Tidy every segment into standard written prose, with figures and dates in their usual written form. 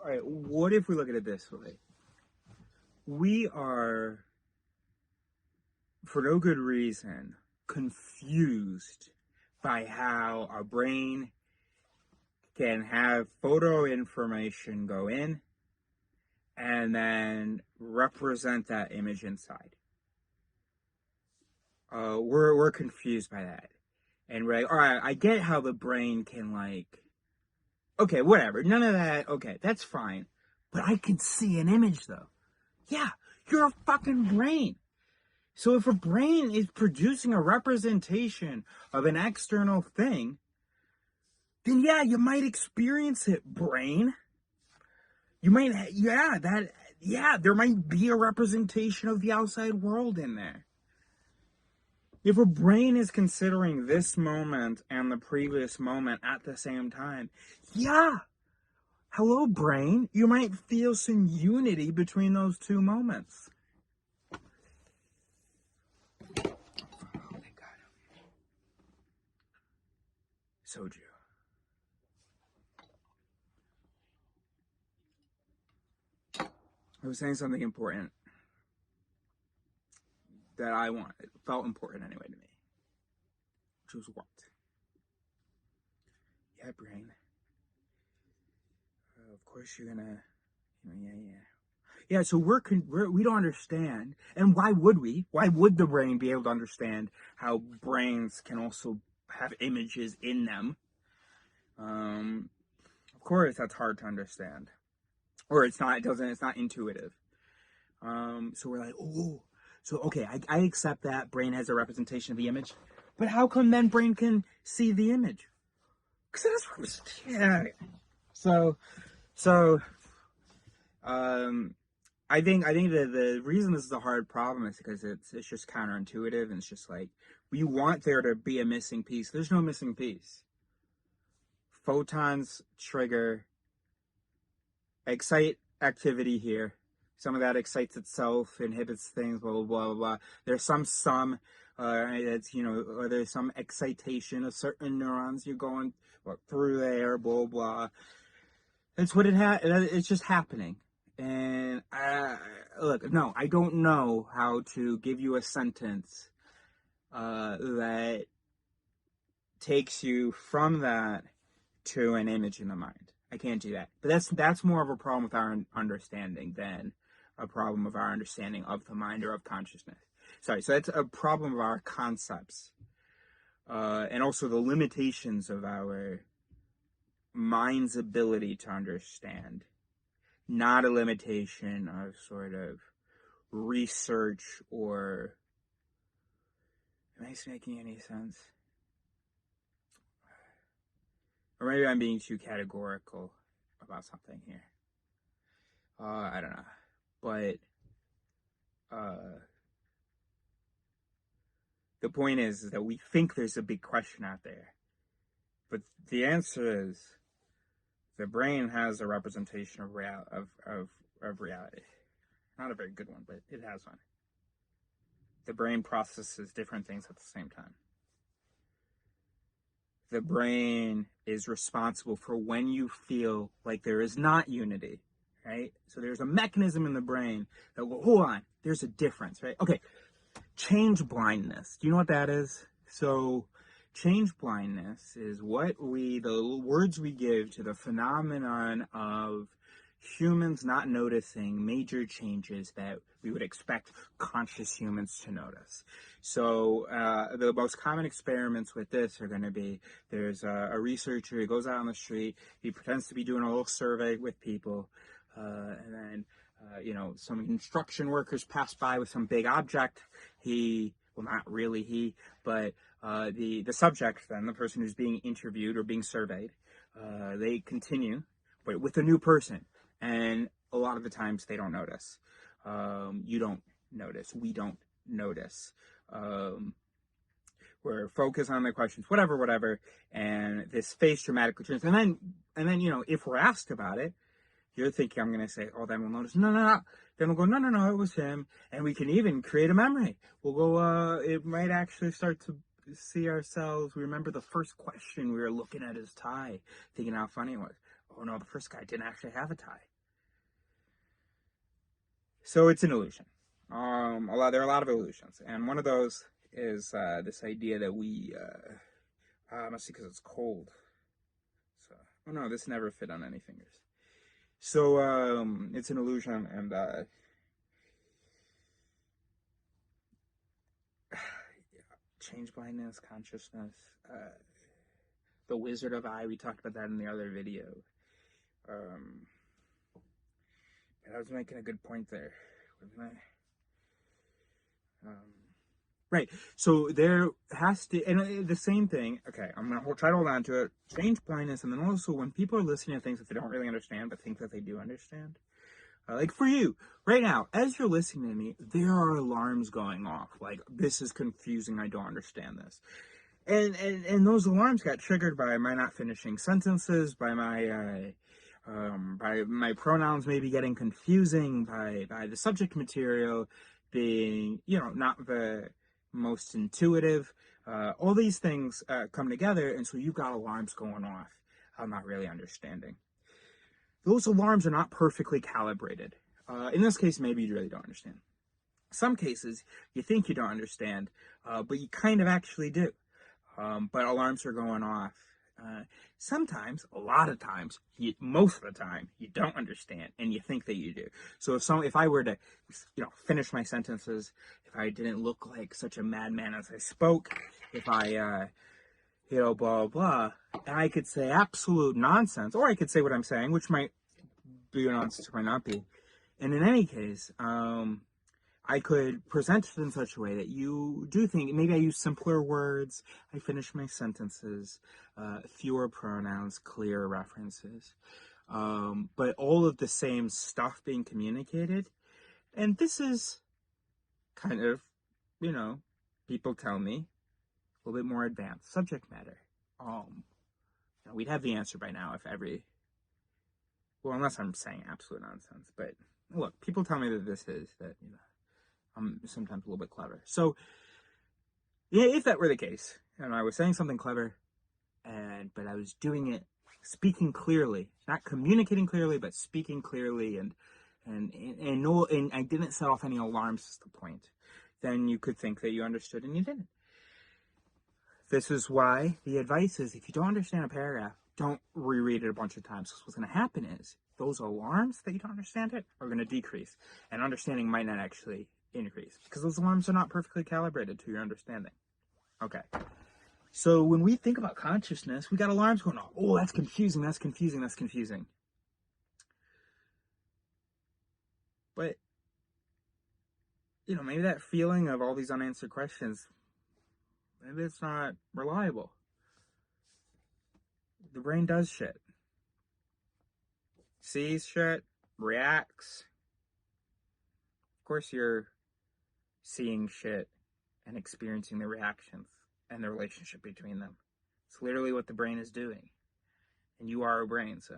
all right, what if we look at it this way? We are, for no good reason, confused by how our brain can have photo information go in and then represent that image inside. We're confused by that. And we're like, all right, I get how the brain can, like, okay, whatever, none of that, okay, that's fine. But I can see an image, though. Yeah, you're a fucking brain. So if a brain is producing a representation of an external thing, then yeah, you might experience it, brain. You might, there might be a representation of the outside world in there. If a brain is considering this moment and the previous moment at the same time, yeah, hello, brain, you might feel some unity between those two moments. Oh, thank God. Soju. I was saying something important that it felt important anyway to me. Which was what? Yeah, brain. Of course you're gonna, yeah. So we don't understand, and why would we? Why would the brain be able to understand how brains can also have images in them? Of course, that's hard to understand, or it's not. It's not intuitive. So we're like, oh, so okay, I accept that brain has a representation of the image, but how come then brain can see the image? Because that's yeah. So, I think that the reason this is a hard problem is because it's just counterintuitive, and it's just like we want there to be a missing piece. There's no missing piece. Photons trigger excite activity here. Some of that excites itself, inhibits things, blah blah blah blah blah. There's some it's there's some excitation of certain neurons you're going through there, blah blah. That's what it's just happening. And look, no, I don't know how to give you a sentence that takes you from that to an image in the mind. I can't do that. But that's more of a problem with our understanding than a problem of our understanding of the mind or of consciousness. Sorry, so that's a problem of our concepts. And also the limitations of our mind's ability to understand. Not a limitation of sort of research or... Am I making any sense? Or maybe I'm being too categorical about something here. I don't know. But the point is that we think there's a big question out there. But the answer is the brain has a representation of reality. Not a very good one, but it has one. The brain processes different things at the same time. The brain is responsible for when you feel like there is not unity, right? So there's a mechanism in the brain that will, hold on, there's a difference, right? Okay, change blindness. Do you know what that is? So change blindness is the words we give to the phenomenon of humans not noticing major changes that we would expect conscious humans to notice. So the most common experiments with this are going to be, there's a researcher, he goes out on the street, he pretends to be doing a little survey with people, and then some construction workers pass by with some big object. Not really he, but the subject, then the person who's being interviewed or being surveyed, they continue, but with a new person. And a lot of the times they don't notice. You don't notice. We don't notice. We're focused on the questions, whatever. And this face dramatically turns. And then, if we're asked about it, you're thinking, I'm going to say, oh, then we'll notice. No. Then we'll go, no, it was him. And we can even create a memory. We'll go, it might actually start to see ourselves. We remember the first question we were looking at his tie, thinking how funny it was. oh no, the first guy didn't actually have a tie. So it's an illusion. There are a lot of illusions, and one of those is this idea that we must see because it's cold. So, oh no, this never fit on any fingers. So it's an illusion, and change blindness, consciousness, the Wizard of I. We talked about that in the other video. I was making a good point there, wasn't I? Right. So there has to, and the same thing. Okay, I'm gonna try to hold on to it. Change blindness, and then also when people are listening to things that they don't really understand, but think that they do understand. Like for you, right now, as you're listening to me, there are alarms going off. Like, this is confusing. I don't understand this. And those alarms got triggered by my not finishing sentences, by my pronouns maybe getting confusing, by the subject material being, not the most intuitive. All these things come together, and so you've got alarms going off. I'm not really understanding. Those alarms are not perfectly calibrated. In this case, maybe you really don't understand. Some cases, you think you don't understand, but you kind of actually do. But alarms are going off. Sometimes, a lot of times, most of the time, you don't understand, and you think that you do. So if I were to, finish my sentences, if I didn't look like such a madman as I spoke, if I, blah, blah, blah, and I could say absolute nonsense, or I could say what I'm saying, which might be nonsense or might not be. And in any case, I could present it in such a way that you do think, maybe I use simpler words, I finish my sentences, fewer pronouns, clearer references, but all of the same stuff being communicated. And this is kind of, people tell me, a little bit more advanced subject matter. We'd have the answer by now if unless I'm saying absolute nonsense, but look, people tell me that this is, that, I'm sometimes a little bit clever. So, yeah, if that were the case, and I was saying something clever, but I was doing it, speaking clearly, not communicating clearly, but speaking clearly, and I didn't set off any alarms, is the point, then you could think that you understood and you didn't. This is why the advice is, if you don't understand a paragraph, don't reread it a bunch of times. Because what's going to happen is, those alarms that you don't understand it are going to decrease, and understanding might not actually increase, because those alarms are not perfectly calibrated to your understanding. Okay. So when we think about consciousness, we got alarms going off. Oh, that's confusing, that's confusing, that's confusing. But, maybe that feeling of all these unanswered questions, maybe it's not reliable. The brain does shit. Sees shit, reacts. Of course you're seeing shit and experiencing the reactions and the relationship between them. It's literally what the brain is doing. And you are a brain, so.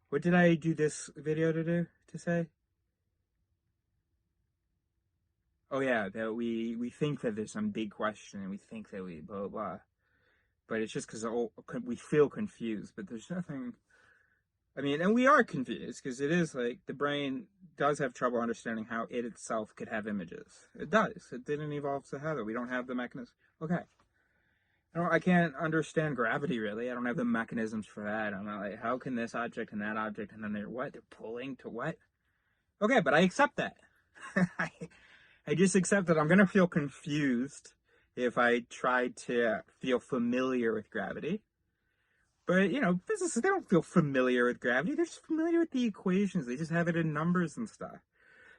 What did I do this video to say? Oh yeah, that we think that there's some big question, and we think that we blah, blah, blah. But it's just because we feel confused, but there's nothing. And we are confused, because it is like the brain does have trouble understanding how it itself could have images. It does. It didn't evolve to have it. We don't have the mechanism. Okay. I can't understand gravity, really. I don't have the mechanisms for that. I'm not like, how can this object and that object, and then they're what? They're pulling to what? Okay, but I accept that. I just accept that I'm going to feel confused if I try to feel familiar with gravity. But, physicists, they don't feel familiar with gravity. They're just familiar with the equations. They just have it in numbers and stuff.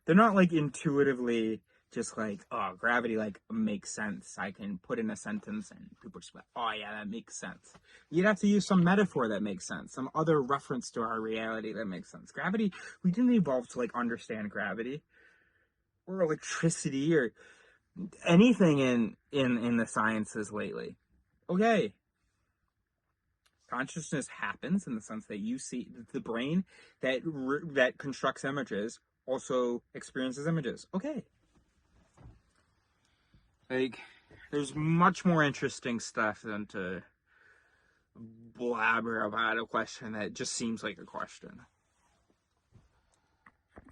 They're not, like, intuitively just like, oh, gravity, like, makes sense. I can put in a sentence and people just like, oh, yeah, that makes sense. You'd have to use some metaphor that makes sense, some other reference to our reality that makes sense. Gravity, we didn't evolve to, like, understand gravity or electricity or anything in the sciences lately. Okay. Consciousness happens in the sense that you see the brain that constructs images also experiences images. Okay. Like, there's much more interesting stuff than to blabber about a question that just seems like a question.